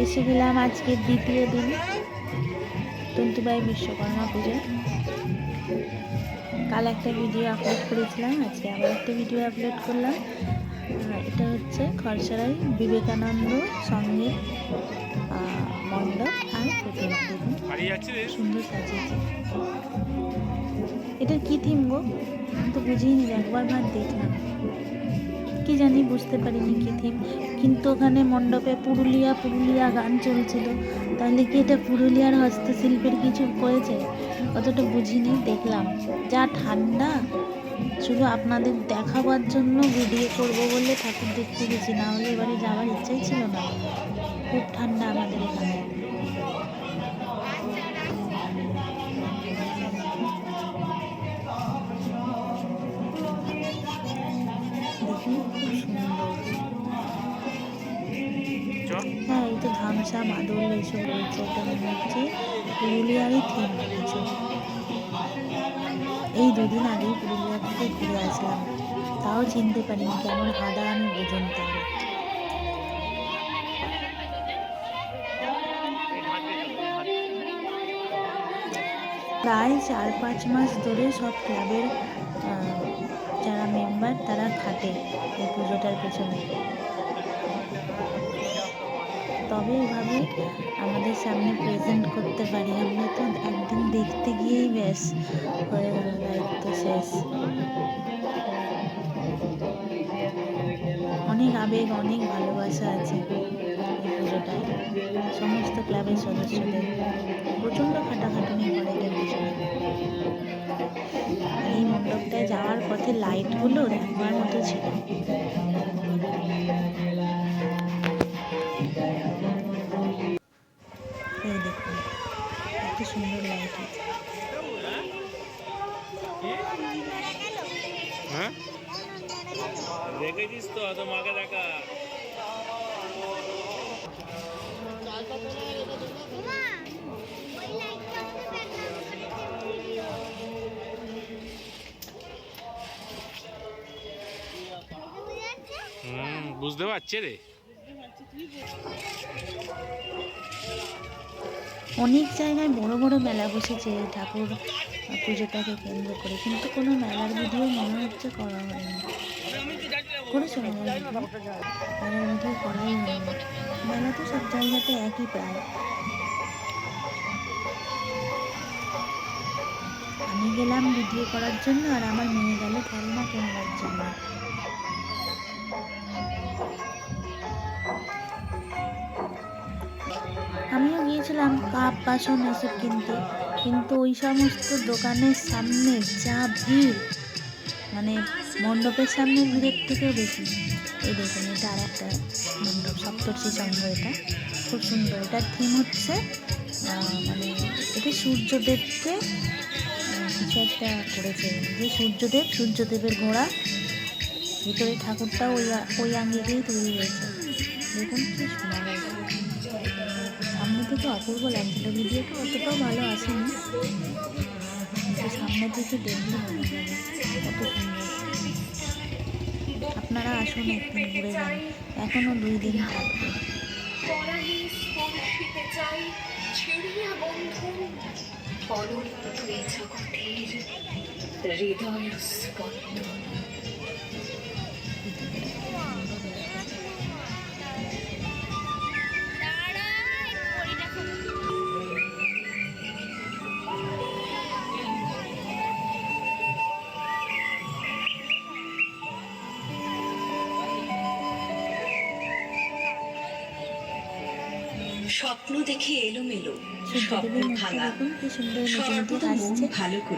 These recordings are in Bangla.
এসে গেলাম আজকের দ্বিতীয় দিন তন্তুবাই বিশ্বকর্মা পুজো। কাল একটা ভিডিও আপলোড করেছিলাম, আজকে আবার একটা ভিডিও আপলোড করলাম। এটা হচ্ছে খরসরাই বিবেকানন্দ সঙ্গে মণ্ডপ আর পুতুল। দেখুন সুন্দর সাজিয়েছে। এটার কি থিম গো? আমি তো বুঝিনি, একবার ভাত দেখলাম, কি জানি বুঝতে পারিনি কি থিম। কিন্তু ওখানে মণ্ডপে পুরুলিয়া গান চলছিল, তাহলে কি এটা পুরুলিয়ার হস্তশিল্পের কিছু করেছে? অতটা বুঝিনি, দেখলাম। যা ঠান্ডা, শুধু আপনাদের দেখাবার জন্য ভিডিও করব বলে ঠাকুর দেখতে গেছি, না হলে এবারে যাওয়ার ইচ্ছাই ছিল না। খুব ঠান্ডা আমাদের এখানে। দেখুন খুব সুন্দর। হ্যাঁ, এই তো ধামসা মাদল এইসব রয়েছে। এটা মনে হচ্ছে পুরুলিয়ারই থিম কিছু। এই দুদিন আগেই পুরুলিয়া থেকে ঘুরে আসলাম, তাও চিনতে পারিনি কেমন হাদা আমি পর্যন্ত। প্রায় 4-5 মাস ধরে সব ক্লাবের যারা মেম্বার তারা খাটে এই পুজোটার পেছনে। তবে এভাবে আমাদের সামনে প্রেজেন্ট করতে পারি। আমরা তো একদিন দেখতে গিয়েই ব্যাস হয়ে গেল, দায়িত্ব শেষ। অনেক আবেগ, অনেক ভালোবাসা আছে এই পুজোটায় সমস্ত ক্লাবের সদস্যদের। প্রচণ্ড খাটাখাটুনি করে এটার পিছনে। এই মণ্ডপটায় যাওয়ার পথে লাইটগুলো দেখবার মতো ছিল। এই দেখুন এত সুন্দর লাইট আছে। হ্যাঁ দেখেছিস তো, অত মাকে দেখা। বুঝতে পারছে রে। অনেক জায়গায় বড় বড় মেলা বসেছে এই ঠাকুর পুজোটাকে কেন্দ্র করে, কিন্তু কোনো মেলার ভিডিও মনে হচ্ছে করা হয়নি। করেছো মেলার ভিডিও? করাই হয়নি। মেলা তো সব জায়গাতে একই প্রায়। আমি গেলাম ভিডিও করার জন্য, আর আমার মেয়ে গেল খেলনা কেনার জন্য। আমিও গিয়েছিলাম কাপ বাসন এসব কিনতে, কিন্তু ওই সমস্ত দোকানের সামনে যা ভিড়, মানে মণ্ডপের সামনে ভিড়ের থেকেও বেশি। এই দেখুন, এটা আর একটা মণ্ডপ, সপ্তর্ষি সংঘ। এটা খুব সুন্দর। এটার থিম হচ্ছে মানে এটা সূর্যদেবকে কিছু একটা করেছে, যে সূর্যদেবের ঘোড়া, ভিতরে ঠাকুরটা ওই আঙ্গিকেই তৈরি হয়েছে। দেখুন কি সুন্দর, সামনে থেকে অপূর্ব লাগছিল। ভিডিওটা অতটাও ভালো আসেনি, কিন্তু সামনে থেকে দেখলে মনে যাবে কত সুন্দর। আপনারা আসুন, একদিন ঘুরে যান, এখনো 2 দিন থাকবে। স্বপ্ন দেখে এলোমেলো, সূর্যদেবের মুখটা দেখুন কি সুন্দর মেটে হাসছে।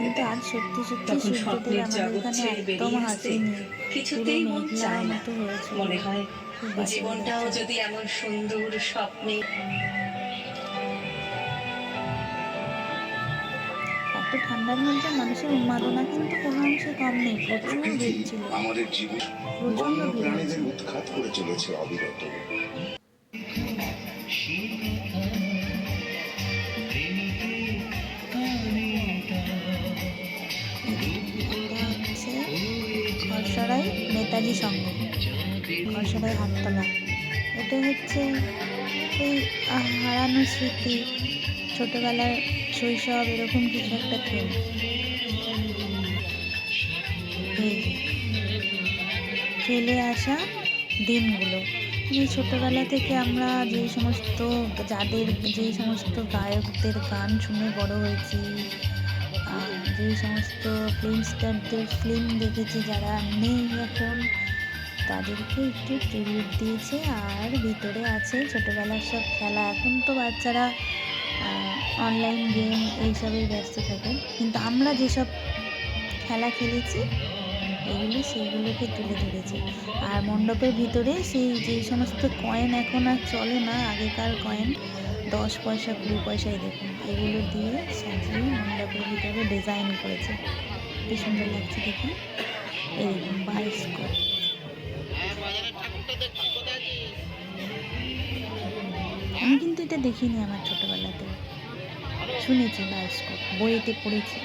কিন্তু আর সত্যি সূর্যদেব আমাদের এখানে একদম হাসেনি, পুরো মেঘলা মতো হয়েছে। মনে হয় জীবনটাও যদি এমন সুন্দর স্বপ্নে। এত ঠান্ডার মধ্যে মানুষের উন্মাদনা কিন্তু কোনো অংশে কম নেই। প্রচুর ভিড় ছিল, আমাদের জীবন প্রচন্ড ভিড় প্রাণীদের উৎখাত করে চলেছে অবিরত। খরসরাই নেতাজি সংঘ, খরসরাই হাটতলা। এটা হচ্ছে এই হারানো স্মৃতি, ছোটবেলার শৈশব, এরকম কিছু একটা থিম। এই ফেলে আসা দিনগুলো, এই ছোটবেলা থেকে আমরা যেই সমস্ত গায়কদের গান শুনে বড় হয়েছি, যেই সমস্ত ফিল্ম স্টারদের ফিল্ম দেখেছি, যারা নেই এখন, তাদেরকে একটু ট্রিবিউট দিয়েছে। আর ভিতরে আছে ছোটবেলার সব খেলা। এখন তো বাচ্চারা অনলাইন গেম এইসবেই ব্যস্ত থাকে, কিন্তু আমরা যেসব খেলা খেলেছি এগুলো সেইগুলোকে তুলে ধরেছে। আর মণ্ডপের ভিতরে যে সমস্ত কয়েন এখন আর চলে না, আগেকার কয়েন 10 পয়সা 20 পয়সায়, দেখুন এগুলো দিয়ে সাজিয়ে মণ্ডপের ভিতরে ডিজাইন করেছে, কি সুন্দর লাগছে দেখুন। এই দেখুন বায়োস্কোপ, আমি কিন্তু এটা দেখিনি আমার ছোটবেলাতে, শুনেছি বায়োস্কোপ, বইতে পড়েছি।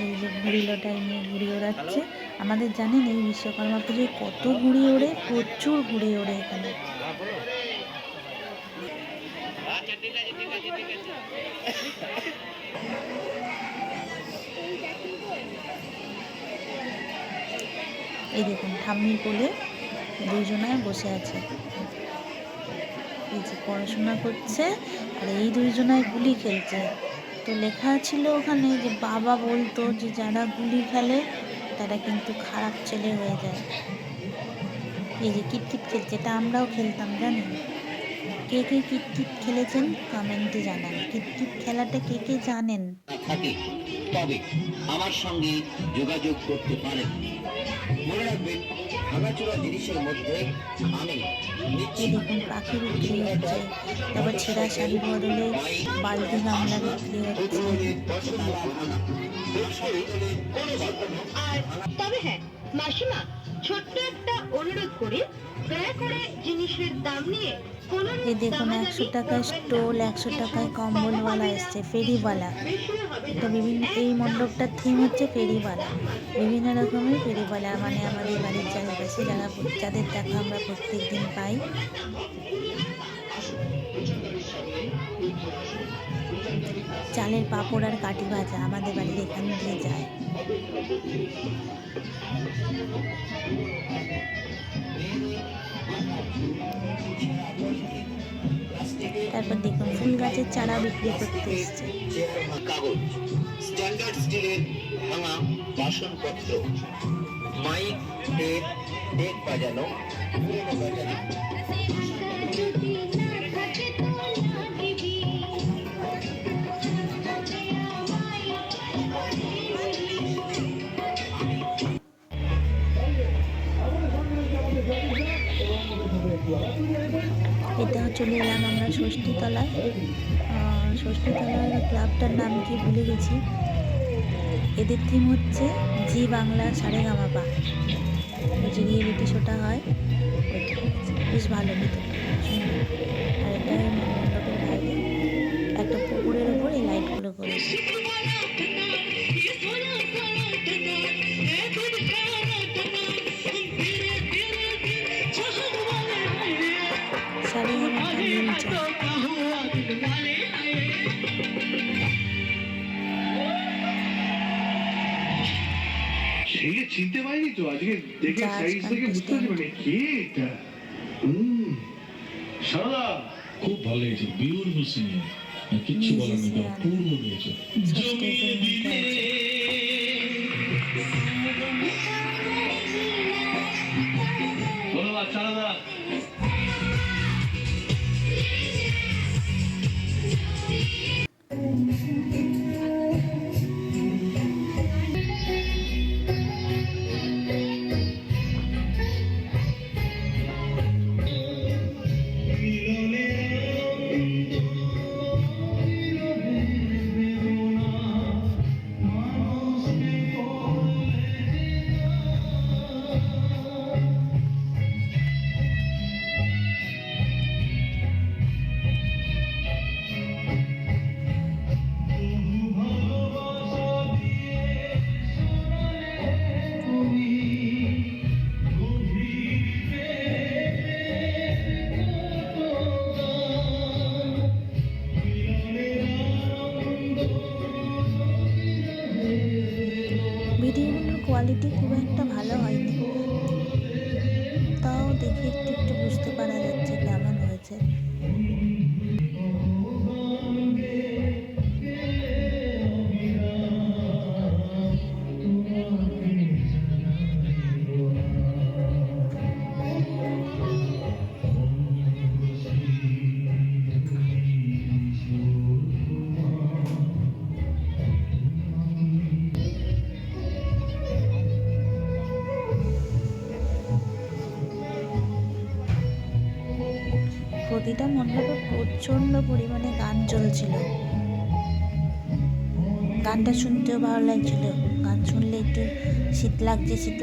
এই যে ঘুড়ি লটাই নিয়ে ঘুড়ি ওড়াচ্ছে। আমাদের জানেন এই বিশ্বকর্মা পুজোয় কত ঘুড়ি ওড়ে, প্রচুর ঘুড়ি ওড়ে এখানে। এই দেখুন ঠাম্মির কোলে দুইজনায় বসে আছে, এই যে পড়াশোনা করছে, আর এই দুইজনায় গুলি খেলছে। তো লেখা ছিল ওখানে যে বাবা বলতো যে যারা গুলি খেলে তারা কিন্তু খারাপ ছেলে হয়ে যায়। এই যে কিটকিট খেলছে, এটা আমরাও খেলতাম জানেন। কে কে কিটকিট খেলেছেন কমেন্টে জানান, কিটকিট খেলাটা কে কে জানেন। থাকে তবে আমার সঙ্গে যোগাযোগ করতে পারেন। মনে রাখবেন, ভাঙাচোরা জিনিসের মধ্যে আমি এই দেখুন পাখি বিক্রি হচ্ছে, তারপর ছেঁড়া শাড়ির বদলে বালতি গামলা বিক্রি হচ্ছে। তবে হ্যাঁ মাসিমা, ছোট্ট একটা অনুরোধ করি, দয়া করে জিনিসের দাম নিয়ে কোনো এই দেখুন 100 টাকায় স্টোল, 100 টাকায় কম্বলওয়ালা এসছে, ফেরিওয়ালা। এটা বিভিন্ন, এই মণ্ডপটার থিম হচ্ছে ফেরিওয়ালা, বিভিন্ন রকমের ফেরিওয়ালা, মানে আমাদের বাড়ির চারিপাশে যাদের টাকা আমরা প্রত্যেক দিন পাই। চালের পাঁপড় আর কাঠি ভাজা আমাদের বাড়ির এখান দিয়ে যায়। তারপর দেখুন ফুল গাছের চারা বিক্রি করতে এসছে। কাগজ, স্ট্যান্ডার্ড স্টিলের ভাঙা বাসনপত্র, মাইক, টেপ, ডেক বাজানো, পুরনো ব্যাটারি। এটা চলে এলাম আমরা ষষ্ঠীতলায়। ষষ্ঠীতলার ক্লাবটার নাম কি ভুলে গেছি। এদের থিম হচ্ছে জি বাংলা সারেগামাপা, ওই যে রিয়েলিটি শোটা হয় ওইটা, বেশ ভালো ভিতরটা সুন্দর। আর এটা মণ্ডপের বাইরে একটা পুকুরের ওপর এই লাইটগুলো করেছে। সারেগামাপা নীল চা। ছেলে চিনতে পারিনি তো, আজকে দেখে সাইজ থেকে বুঝতে পারছি মানে কে এটা। সারদা খুব ভালো হয়েছে, বিউটিফুল সিঙ্গিং, কিচ্ছু বলার নেই, অপূর্ব হয়েছে। ধন্যবাদ সারদা। দেখে একটু একটু বুঝতে পারা যাচ্ছে কেমন হয়েছে। প্রতিটা মণ্ডপে প্রচণ্ড পরিমাণে গান চলছিল। গানটা শুনতেও ভালো লাগছিল, গান শুনলে একটু শীত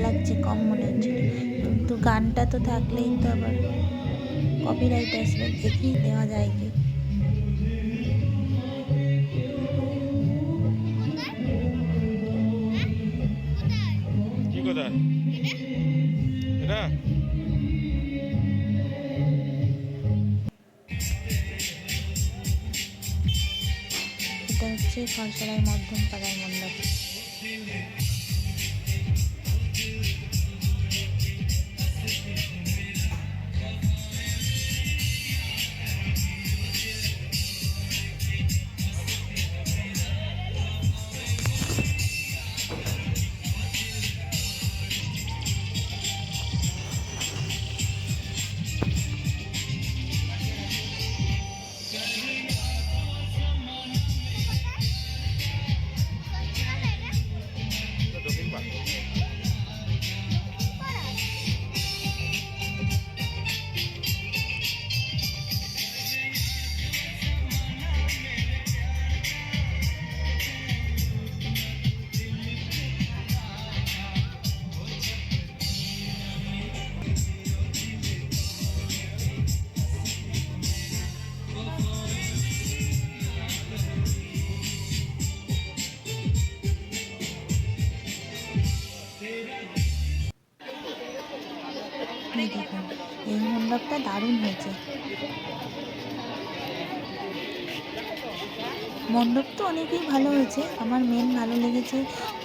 লাগছে কম মনে হচ্ছিল, কিন্তু গানটা তো থাকলেই তো আবার কপিরাইট আসবে, দেখেই দেওয়া যায় কি। কি কথা এটা? এটা হচ্ছে খরসড়াই মধ্যম পাড়ার মণ্ডপ। দক্ষিণ পাড়। এই দেখুন, এই মণ্ডপটা দারুণ হয়েছে। মণ্ডপ তো অনেকই ভালো হয়েছে, আমার মেন ভালো লেগেছে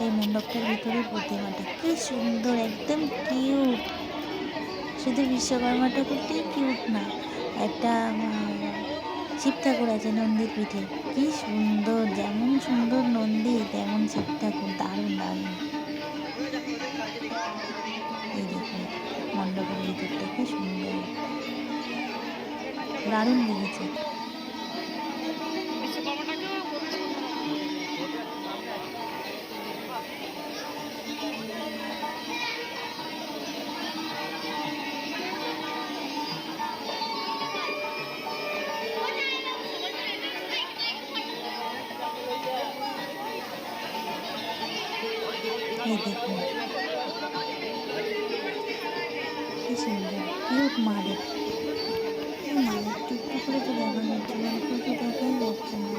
এই মণ্ডপটার ভিতরে প্রতিমাটা, কি সুন্দর, একদম কিউট। শুধু বিশ্বকর্মা ঠাকুরটাই কিউট না, একটা শিব ঠাকুর আছে নন্দীর পিঠে, কি সুন্দর, যেমন সুন্দর নন্দী তেমন শিব ঠাকুর, দারুণ দারুণ। এই দেখুন মণ্ডপের ভিতরটা কি সুন্দর, দারুণ লেগেছে। এই দেখুন কি সুন্দর কিউট মহাদেব। মহাদেবটা একটু করে তো দেখা যাচ্ছে না, একটু দেখাই যাচ্ছে না,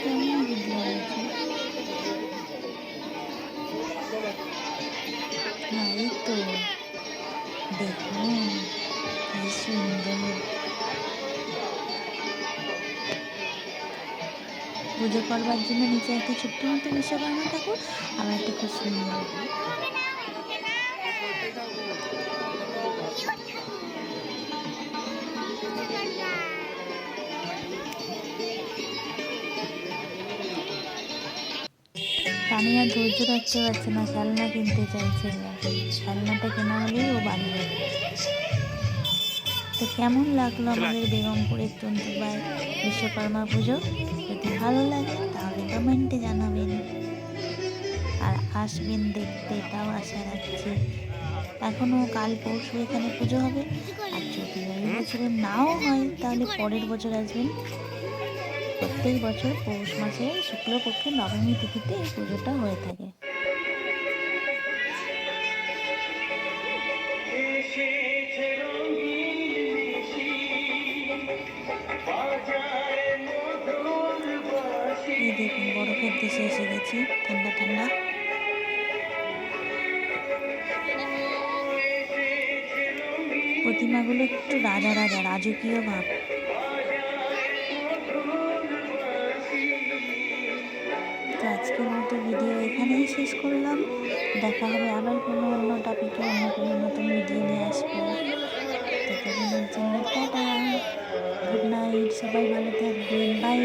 কেমন বুঝতে পারছি। হ্যাঁ এই তো দেখুন কি সুন্দর। পুজো করবার জন্য নিচে একটা ছোট্ট মতো বিশ্বকর্মা ঠাকুর, আবার একটা খুব সুন্দর। তানিয়া ধৈর্য রাখতে পারছে না, খেলনা কিনতে চাইছে, খেলনাটা কেনা হলেই ও বাড়ি যাবে। তো কেমন লাগলো আমাদের বেগমপুরের তন্তুবাই বিশ্বকর্মা পুজো? যদি ভালো লাগে তাহলে কমেন্টে জানাবেন, আর আসবেন দেখতে, এটাও আশা রাখছি। এখনও কাল পরশু এখানে পুজো হবে, আর যদি এই বছরে নাও হয় তাহলে পরের বছর আসবেন। প্রত্যেক বছর পৌষ মাসে শুক্লপক্ষে নবমী তিথিতে এই পুজোটা হয়ে থাকে। এই দেখুন বরফের দেশে এসে গেছি, ঠান্ডা ঠান্ডা। প্রতিমাগুলো একটু রাজা রাজা রাজকীয় ভাব। তো আজকের মতো ভিডিও এখানে। এখানেই শেষ করলাম। দেখা হবে আবার কোনো অন্য টপিকে, অন্য কোনো নতুন ভিডিও নিয়ে আসবো। ততক্ষণের জন্য টাটা, গুড নাইট, সবাই ভালো থাকবেন, বাই।